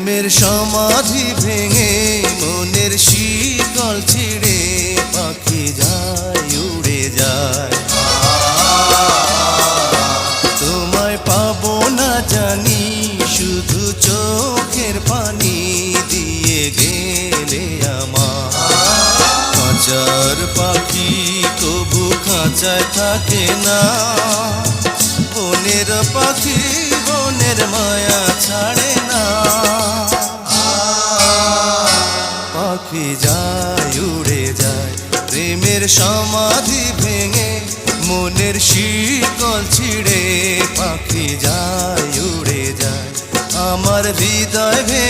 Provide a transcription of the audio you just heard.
প্রেমের সমাধি ভেঙে মনের শিকল ছিঁড়ে পাখি যায় উড়ে যায়। তোমায় পাবো না জানি শুধু চোখের পানি দিয়ে গেলে আমার। খাঁচার পাখি তবু খাঁচায় থাকে না, বনের পাখি বনের মায়া ছাড়ে না। পাখি যায় উড়ে যায় প্রেমের সমাধি ভেঙে মনের শিকল ছিঁড়ে পাখি যায় উড়ে যায়। আমার হৃদয় ভেঙে